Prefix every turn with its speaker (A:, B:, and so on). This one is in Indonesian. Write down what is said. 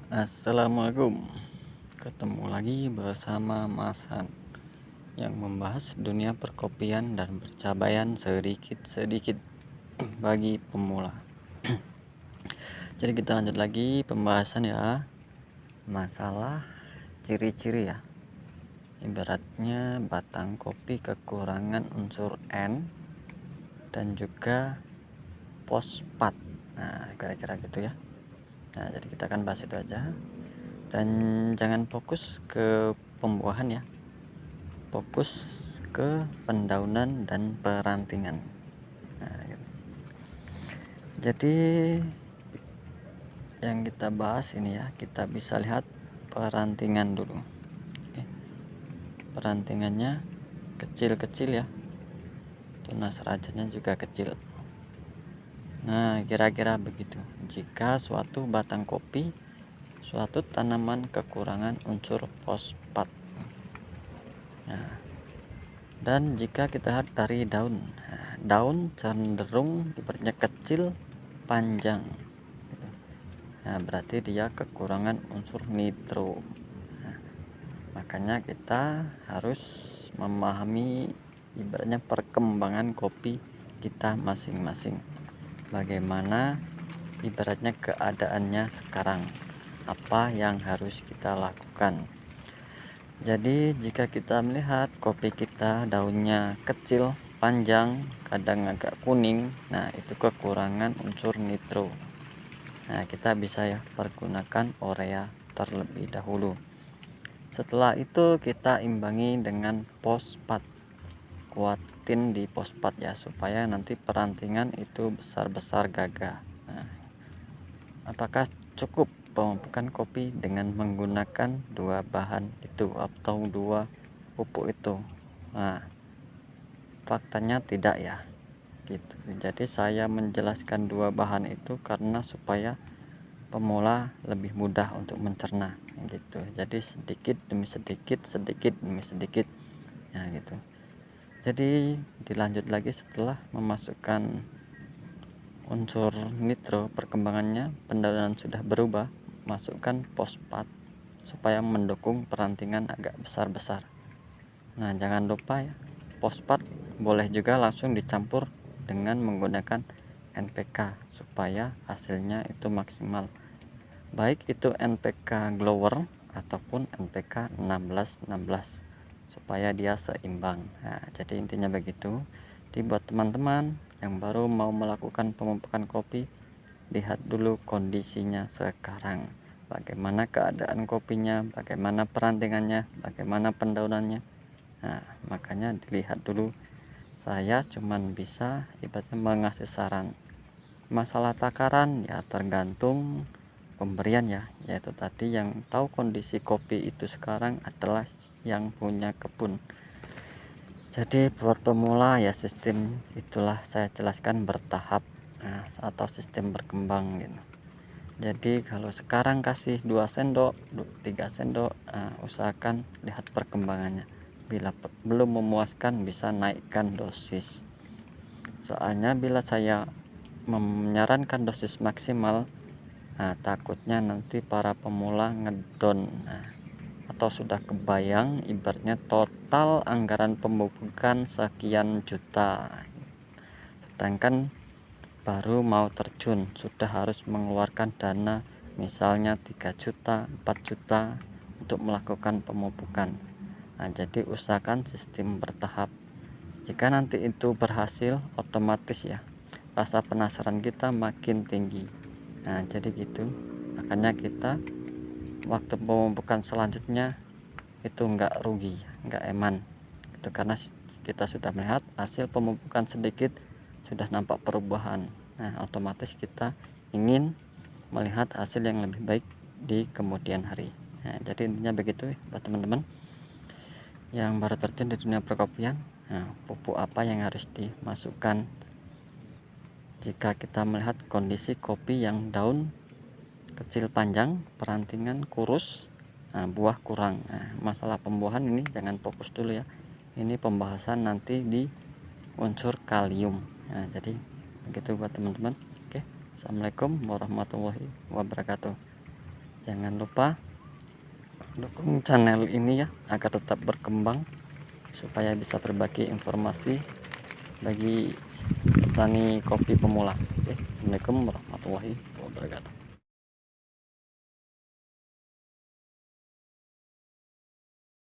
A: Assalamualaikum. Ketemu lagi bersama Mas Han yang membahas dunia perkopian dan percapaian sedikit-sedikit bagi pemula. Jadi kita lanjut lagi pembahasan ya. Masalah ciri-ciri ya. Ibaratnya batang kopi kekurangan unsur N dan juga fosfat. Nah, kira-kira gitu ya. Nah, jadi kita akan bahas itu aja. Dan jangan fokus ke pembuahan ya, fokus ke pendaunan dan perantingan. Nah, gitu. Jadi yang kita bahas ini ya, kita bisa lihat perantingan dulu. Oke. Perantingannya kecil-kecil ya, tunas rajanya juga kecil. Nah, kira-kira begitu. Jika suatu batang kopi, suatu tanaman kekurangan unsur fosfat. Nah, dan jika kita lihat dari daun, daun cenderung ibaratnya kecil, panjang. Nah, berarti dia kekurangan unsur nitro. Nah, makanya kita harus memahami ibaratnya perkembangan kopi kita masing-masing. Bagaimana ibaratnya keadaannya sekarang, apa yang harus kita lakukan. Jadi jika kita melihat kopi kita daunnya kecil, panjang, kadang agak kuning, nah itu kekurangan unsur nitro. Nah, kita bisa ya pergunakan urea terlebih dahulu. Setelah itu kita imbangi dengan fosfat. Kuatin di fosfat ya supaya nanti perantingan itu besar-besar gagah. Nah, apakah cukup pemupukan kopi dengan menggunakan dua bahan itu atau dua pupuk itu? Nah, faktanya tidak ya. Gitu. Jadi saya menjelaskan dua bahan itu karena supaya pemula lebih mudah untuk mencerna gitu. Jadi sedikit demi sedikit, sedikit demi sedikit. Ya gitu. Jadi dilanjut lagi setelah memasukkan unsur nitro, perkembangannya pendaunan sudah berubah, masukkan fosfat supaya mendukung perantingan agak besar-besar. Nah, jangan lupa ya, fosfat boleh juga langsung dicampur dengan menggunakan NPK supaya hasilnya itu maksimal. Baik itu NPK Glower ataupun NPK 1616 supaya dia seimbang. Nah, jadi intinya begitu. Dibuat teman-teman yang baru mau melakukan pemupukan kopi, lihat dulu kondisinya sekarang. Bagaimana keadaan kopinya, bagaimana perantingannya, bagaimana pendaunannya. Nah, makanya dilihat dulu. Saya cuman bisa ibaratnya mengasih saran. Masalah takaran ya tergantung pemberian ya, yaitu tadi yang tahu kondisi kopi itu sekarang adalah yang punya kebun. Jadi buat pemula ya sistem itulah saya jelaskan bertahap, atau sistem berkembang gitu. Jadi kalau sekarang kasih 2 sendok 3 sendok, usahakan lihat perkembangannya. Bila belum memuaskan bisa naikkan dosis. Soalnya bila saya menyarankan dosis maksimal, takutnya nanti para pemula ngedon, atau sudah kebayang ibaratnya total anggaran pemupukan sekian juta, sedangkan baru mau terjun sudah harus mengeluarkan dana misalnya 3 juta 4 juta untuk melakukan pemupukan. Jadi usahakan sistem bertahap. Jika nanti itu berhasil, otomatis ya rasa penasaran kita makin tinggi. Jadi gitu, makanya kita waktu pemupukan selanjutnya itu enggak rugi, enggak eman itu karena kita sudah melihat hasil pemupukan sedikit sudah nampak perubahan. Otomatis kita ingin melihat hasil yang lebih baik di kemudian hari. Jadi intinya begitu buat teman-teman yang baru terjun di dunia perkopian. Pupuk apa yang harus dimasukkan jika kita melihat kondisi kopi yang daun kecil panjang, perantingan kurus, buah kurang. Masalah pembuahan ini jangan fokus dulu ya. Ini pembahasan nanti di unsur kalium. Jadi begitu buat teman-teman. Oke. Assalamualaikum warahmatullahi wabarakatuh. Jangan lupa dukung channel ini ya agar tetap berkembang, supaya bisa berbagi informasi bagi petani kopi pemula. Oke, Assalamualaikum warahmatullahi wabarakatuh.